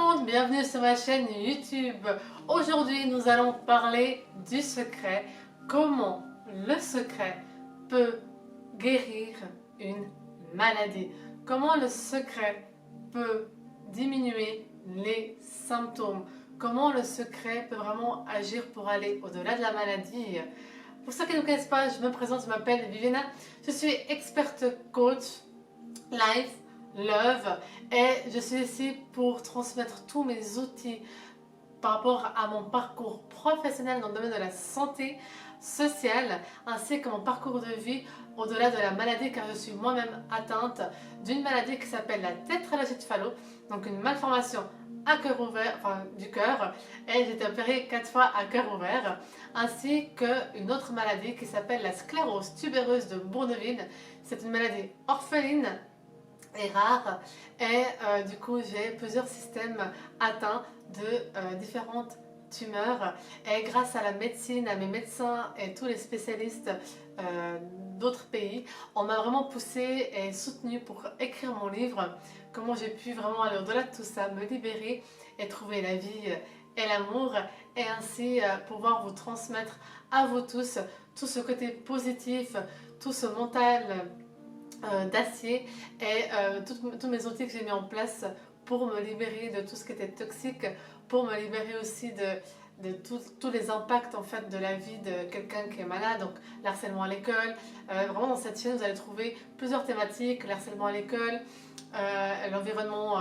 monde, bienvenue sur ma chaîne YouTube. Aujourd'hui, nous allons parler du secret. Comment le secret peut guérir une maladie. Comment le secret peut diminuer les symptômes. Comment le secret peut vraiment agir pour aller au-delà de la maladie. Pour ceux qui ne me connaissent pas, je me présente, je m'appelle Viviana. Je suis experte coach, life, love, et je suis ici pour transmettre tous mes outils par rapport à mon parcours professionnel dans le domaine de la santé sociale, ainsi que mon parcours de vie au-delà de la maladie, car je suis moi-même atteinte d'une maladie qui s'appelle la tétralogie de Fallot, donc une malformation à cœur ouvert, enfin du cœur, et j'ai été opérée 4 fois à cœur ouvert, ainsi qu'une autre maladie qui s'appelle la sclérose tubéreuse de Bourneville. C'est une maladie orpheline et rare, et du coup j'ai plusieurs systèmes atteints de différentes tumeurs, et grâce à la médecine, à mes médecins et tous les spécialistes d'autres pays, on m'a vraiment poussé et soutenu pour écrire mon livre. Comment j'ai pu vraiment aller au-delà de tout ça, me libérer et trouver la vie et l'amour, et ainsi pouvoir vous transmettre à vous tous tout ce côté positif, tout ce mental d'acier, et tous mes outils que j'ai mis en place pour me libérer de tout ce qui était toxique, pour me libérer aussi de tous les impacts en fait de la vie de quelqu'un qui est malade, donc l'harcèlement à l'école. Vraiment dans cette chaîne vous allez trouver plusieurs thématiques: l'harcèlement à l'école, l'environnement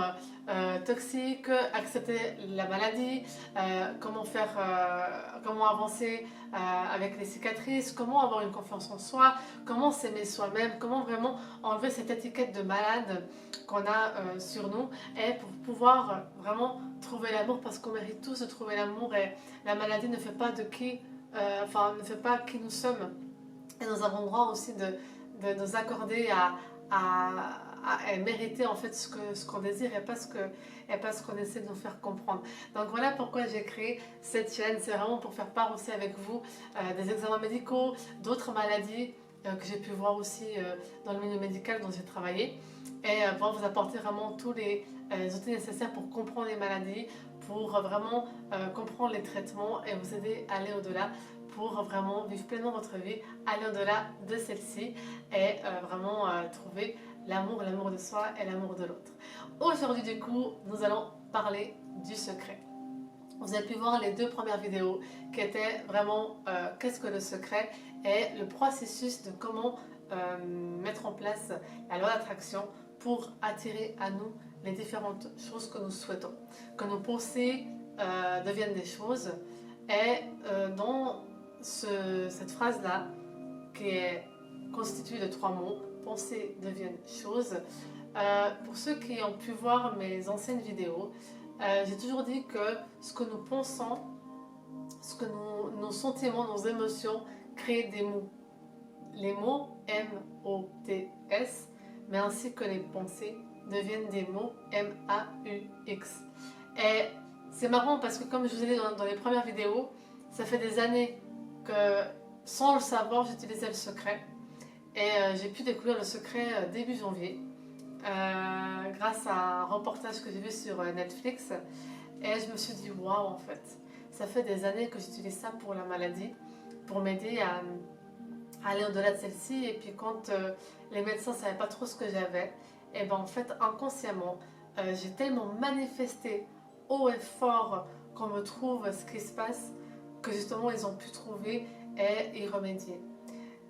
toxique, accepter la maladie, comment avancer avec les cicatrices, comment avoir une confiance en soi, comment s'aimer soi-même, comment vraiment enlever cette étiquette de malade qu'on a sur nous, et pour pouvoir vraiment trouver l'amour, parce qu'on mérite tous de trouver l'amour, et la maladie ne fait pas de ne fait pas qui nous sommes, et nous avons droit aussi de nous accorder à mériter en fait ce qu'on désire, et pas ce qu'on essaie de nous faire comprendre. Donc voilà pourquoi j'ai créé cette chaîne. C'est vraiment pour faire part aussi avec vous des examens médicaux, d'autres maladies que j'ai pu voir aussi dans le milieu médical dont j'ai travaillé, et pour vous apporter vraiment tous les outils nécessaires pour comprendre les maladies, pour vraiment comprendre les traitements, et vous aider à aller au-delà, pour vraiment vivre pleinement votre vie, aller au-delà de celle-ci, et vraiment trouver l'amour de soi et l'amour de l'autre. Aujourd'hui du coup, nous allons parler du secret. Vous avez pu voir les 2 premières vidéos qui étaient vraiment qu'est-ce que le secret, et le processus de comment mettre en place la loi d'attraction pour attirer à nous les différentes choses que nous souhaitons, que nos pensées deviennent des choses. Et dans cette phrase-là, qui est constituée de 3 mots, pensées deviennent choses, pour ceux qui ont pu voir mes anciennes vidéos, j'ai toujours dit que ce que nous pensons, ce que nos sentiments, nos émotions créent des mots. Les mots M-O-T-S, mais ainsi que les pensées deviennent des mots M-A-U-X. Et c'est marrant parce que, comme je vous ai dit dans les premières vidéos, ça fait des années que, sans le savoir, j'utilisais le secret. Et j'ai pu découvrir le secret début janvier, grâce à un reportage que j'ai vu sur Netflix. Et je me suis dit, waouh, en fait, ça fait des années que j'utilise ça pour la maladie, pour m'aider à aller au-delà de celle-ci. Et puis quand les médecins ne savaient pas trop ce que j'avais, et ben en fait, inconsciemment, j'ai tellement manifesté haut et fort qu'on me trouve ce qui se passe, que justement ils ont pu trouver et y remédier.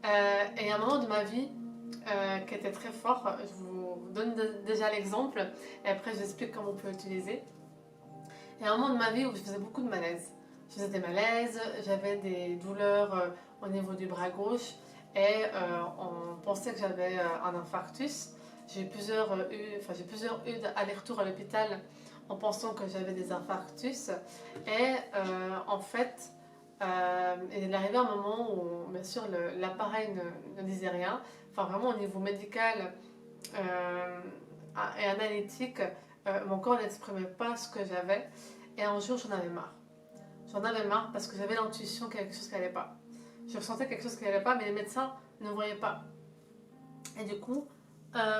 Et à un moment de ma vie qui était très fort, je vous donne déjà l'exemple, et après je vous explique comment on peut l'utiliser. Et à un moment de ma vie où je faisais beaucoup de malaises. Je faisais des malaises, j'avais des douleurs au niveau du bras gauche, et on pensait que j'avais un infarctus. J'ai eu plusieurs allers-retours à l'hôpital en pensant que j'avais des infarctus. Et en fait, il est arrivé un moment où, bien sûr, l'appareil ne disait rien. Enfin, vraiment, au niveau médical et analytique, mon corps n'exprimait pas ce que j'avais. Et un jour, j'en avais marre. J'en avais marre parce que j'avais l'intuition qu'il y avait quelque chose qui n'allait pas. Je ressentais quelque chose qui n'allait pas, mais les médecins ne voyaient pas. Et du coup,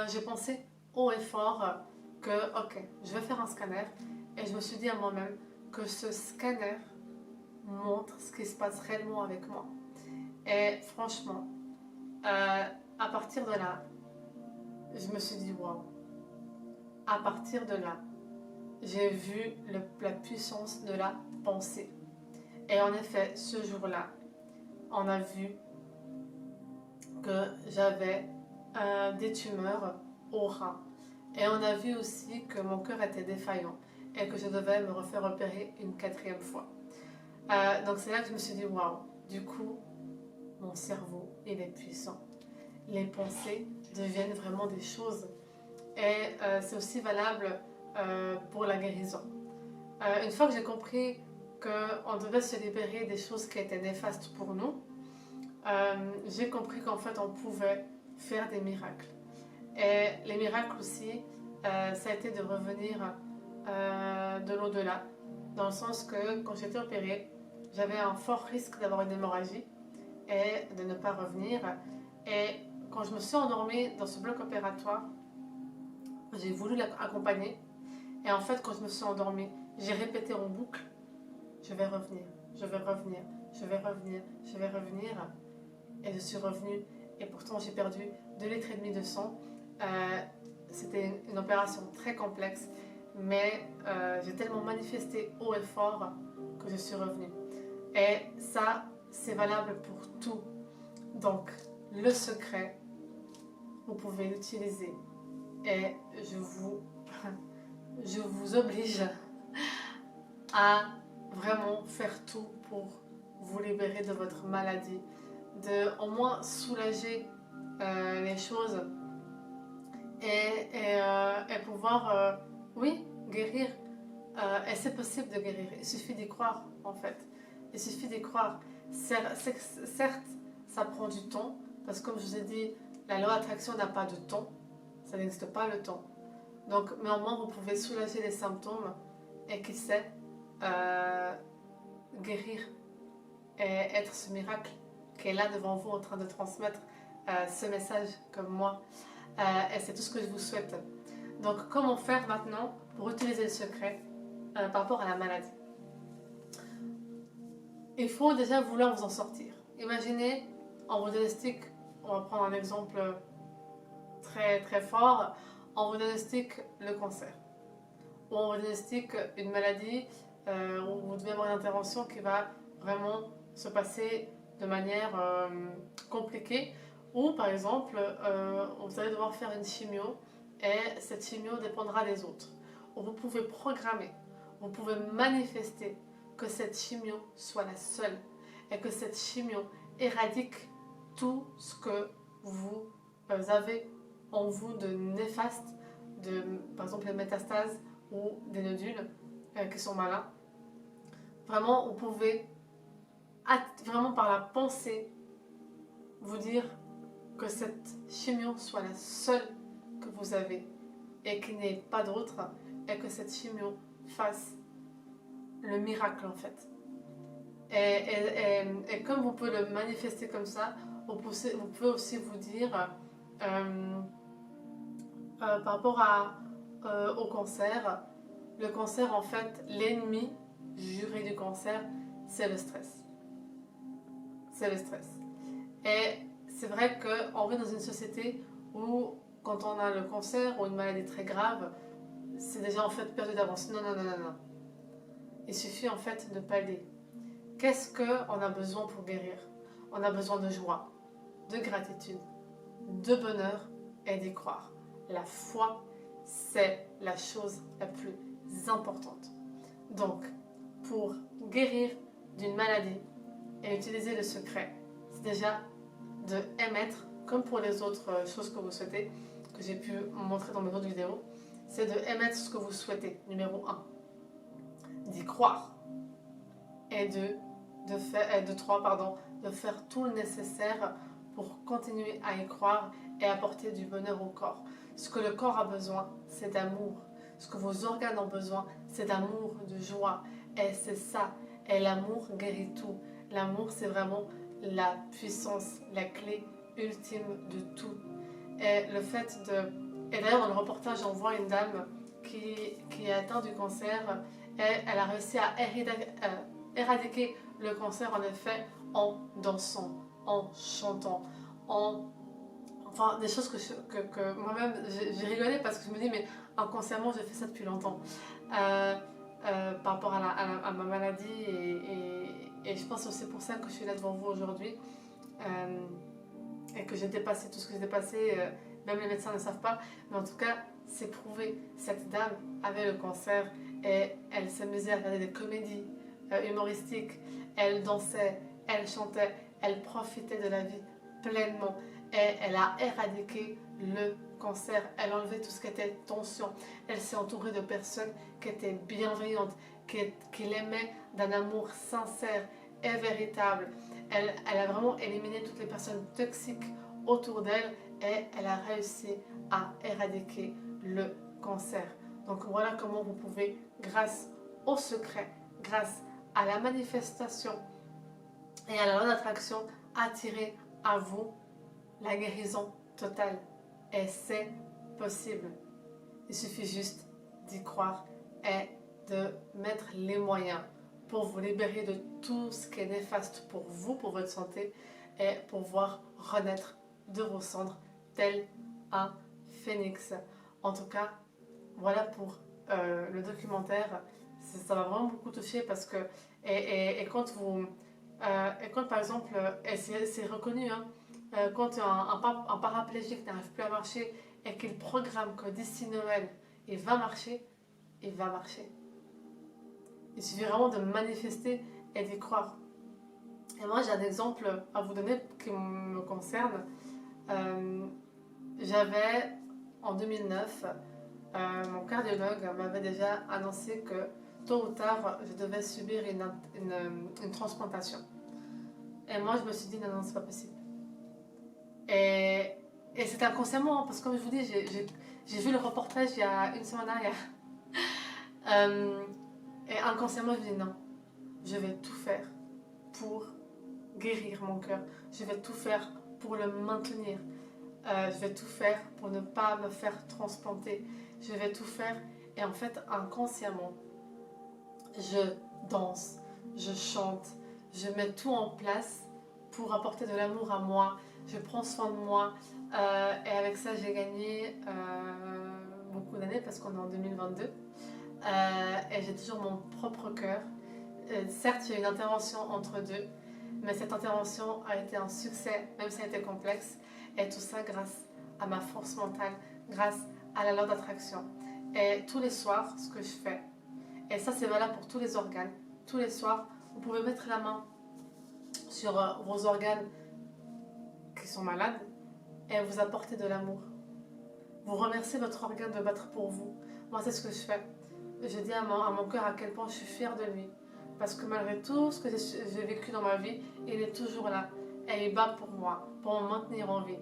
j'ai pensé haut et fort que, ok, je vais faire un scanner Et je me suis dit à moi-même que ce scanner montre ce qui se passe réellement avec moi. Et franchement, à partir de là, je me suis dit waouh. À partir de là, j'ai vu la puissance de la pensée. Et en effet, ce jour-là, on a vu que j'avais des tumeurs au rein. Et on a vu aussi que mon cœur était défaillant et que je devais me refaire opérer une 4e fois. Donc c'est là que je me suis dit waouh, du coup, mon cerveau, il est puissant. Les pensées deviennent vraiment des choses. Et c'est aussi valable pour la guérison. Une fois que j'ai compris qu'on devait se libérer des choses qui étaient néfastes pour nous, j'ai compris qu'en fait on pouvait faire des miracles. Et les miracles aussi, ça a été de revenir de l'au-delà, dans le sens que quand j'étais opérée, j'avais un fort risque d'avoir une hémorragie et de ne pas revenir. Et quand je me suis endormie dans ce bloc opératoire, j'ai voulu l'accompagner. Et en fait, quand je me suis endormie, j'ai répété en boucle, je vais revenir, je vais revenir, je vais revenir, je vais revenir. Et je suis revenue. Et pourtant, j'ai perdu 2,5 litres de sang. C'était une opération très complexe. Mais j'ai tellement manifesté haut et fort que je suis revenue. Et ça, c'est valable pour tout. Donc, le secret, vous pouvez l'utiliser. Et je vous oblige à vraiment faire tout pour vous libérer de votre maladie, de au moins soulager les choses et pouvoir, oui, guérir. Et c'est possible de guérir, il suffit d'y croire en fait. Il suffit d'y croire. Certes, ça prend du temps, parce que comme je vous ai dit, la loi d'attraction n'a pas de temps, ça n'existe pas le temps. Donc, mais au moins, vous pouvez soulager les symptômes et qui sait, guérir et être ce miracle qui est là devant vous en train de transmettre ce message comme moi. Et c'est tout ce que je vous souhaite. Donc, comment faire maintenant pour utiliser le secret par rapport à la maladie? Il faut déjà vouloir vous en sortir. Imaginez, en vous diagnostique, on va prendre un exemple très très fort, on vous diagnostique le cancer, ou on vous diagnostique une maladie où vous devez avoir une intervention qui va vraiment se passer de manière compliquée, ou par exemple vous allez devoir faire une chimio et cette chimio dépendra des autres. Ou vous pouvez programmer, vous pouvez manifester que cette chimio soit la seule et que cette chimio éradique tout ce que vous avez en vous de néfaste, par exemple les métastases ou des nodules qui sont malins. Vraiment, vous pouvez vraiment par la pensée vous dire que cette chimio soit la seule que vous avez et qu'il n'y ait pas d'autre, et que cette chimio fasse le miracle en fait. Et comme vous pouvez le manifester comme ça, vous pouvez aussi vous dire par rapport au cancer, le cancer en fait, l'ennemi juré du cancer, c'est le stress. C'est le stress. Et c'est vrai qu'on vit dans une société où quand on a le cancer ou une maladie très grave, c'est déjà en fait perdu d'avance. Non, non, non, non, non. Il suffit en fait de pallier. Qu'est-ce qu'on a besoin pour guérir? On a besoin de joie, de gratitude, de bonheur et d'y croire. La foi, c'est la chose la plus importante. Donc, pour guérir d'une maladie et utiliser le secret, c'est déjà de émettre, comme pour les autres choses que vous souhaitez, que j'ai pu montrer dans mes autres vidéos, c'est de émettre ce que vous souhaitez, numéro 1. D'y croire. Et de 3, de faire tout le nécessaire pour continuer à y croire et apporter du bonheur au corps. Ce que le corps a besoin, c'est d'amour. Ce que vos organes ont besoin, c'est d'amour, de joie. Et c'est ça. Et l'amour guérit tout. L'amour, c'est vraiment la puissance, la clé ultime de tout. Et le fait de... Et d'ailleurs, dans le reportage, on voit une dame qui est atteinte du cancer, et elle a réussi à éradiquer le cancer en effet en dansant, en chantant, enfin des choses que moi-même j'ai rigolé parce que je me dis mais inconsciemment j'ai fait ça depuis longtemps par rapport à ma maladie et je pense que c'est pour ça que je suis là devant vous aujourd'hui et que j'ai dépassé tout ce que j'ai dépassé, même les médecins ne savent pas, mais en tout cas c'est prouvé. Cette dame avait le cancer et elle s'amusait à regarder des comédies humoristiques, elle dansait, elle chantait, elle profitait de la vie pleinement et elle a éradiqué le cancer, elle a enlevé tout ce qui était tension, elle s'est entourée de personnes qui étaient bienveillantes, qui l'aimaient d'un amour sincère et véritable. Elle a vraiment éliminé toutes les personnes toxiques autour d'elle et elle a réussi à éradiquer le cancer. Donc voilà comment vous pouvez, grâce au secret, grâce à la manifestation et à la loi d'attraction, attirer à vous la guérison totale. Et c'est possible. Il suffit juste d'y croire et de mettre les moyens pour vous libérer de tout ce qui est néfaste pour vous, pour votre santé, et pour pouvoir renaître de vos cendres tel un phénix. En tout cas, voilà pour le documentaire. Ça m'a vraiment beaucoup touché parce que et quand vous et quand par exemple et c'est reconnu hein, quand un paraplégique n'arrive plus à marcher et qu'il programme que d'ici Noël il va marcher, il va marcher. Il suffit vraiment de manifester et d'y croire. Et moi j'ai un exemple à vous donner qui me concerne. J'avais en 2009, mon cardiologue m'avait déjà annoncé que tôt ou tard je devais subir une transplantation. Et moi je me suis dit non, non, c'est pas possible. Et c'était inconsciemment, hein, parce que comme je vous dis, j'ai vu le reportage il y a une semaine dernière. Et inconsciemment, je me dis non, je vais tout faire pour guérir mon cœur. Je vais tout faire pour le maintenir. Je vais tout faire pour ne pas me faire transplanter. Je vais tout faire. Et en fait, inconsciemment, je danse, je chante, je mets tout en place pour apporter de l'amour à moi. Je prends soin de moi. Et avec ça, j'ai gagné beaucoup d'années parce qu'on est en 2022. Et j'ai toujours mon propre cœur. Certes, il y a une intervention entre deux, mais cette intervention a été un succès, même si elle était complexe. Et tout ça grâce à ma force mentale, grâce à la loi d'attraction. Et tous les soirs, ce que je fais, et ça c'est valable pour tous les organes, tous les soirs, vous pouvez mettre la main sur vos organes qui sont malades et vous apporter de l'amour. Vous remerciez votre organe de battre pour vous. Moi, c'est ce que je fais. Je dis à mon cœur à quel point je suis fière de lui. Parce que malgré tout ce que j'ai vécu dans ma vie, il est toujours là. Et il bat pour moi, pour me maintenir en vie.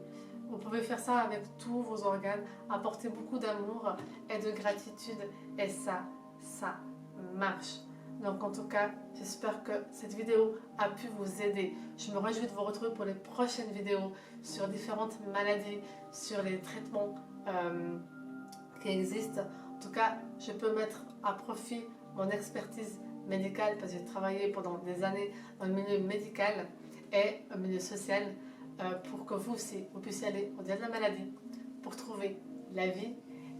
Vous pouvez faire ça avec tous vos organes, apporter beaucoup d'amour et de gratitude. Et ça marche. Donc en tout cas, j'espère que cette vidéo a pu vous aider. Je me réjouis de vous retrouver pour les prochaines vidéos sur différentes maladies, sur les traitements qui existent. En tout cas, je peux mettre à profit mon expertise médicale parce que j'ai travaillé pendant des années dans le milieu médical et au milieu social pour que vous aussi, vous puissiez aller au-delà de la maladie pour trouver la vie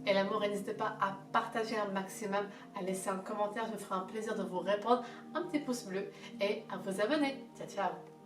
et l'amour. Et n'hésitez pas à partager un maximum, à laisser un commentaire, je me ferai un plaisir de vous répondre, un petit pouce bleu et à vous abonner. Ciao, ciao!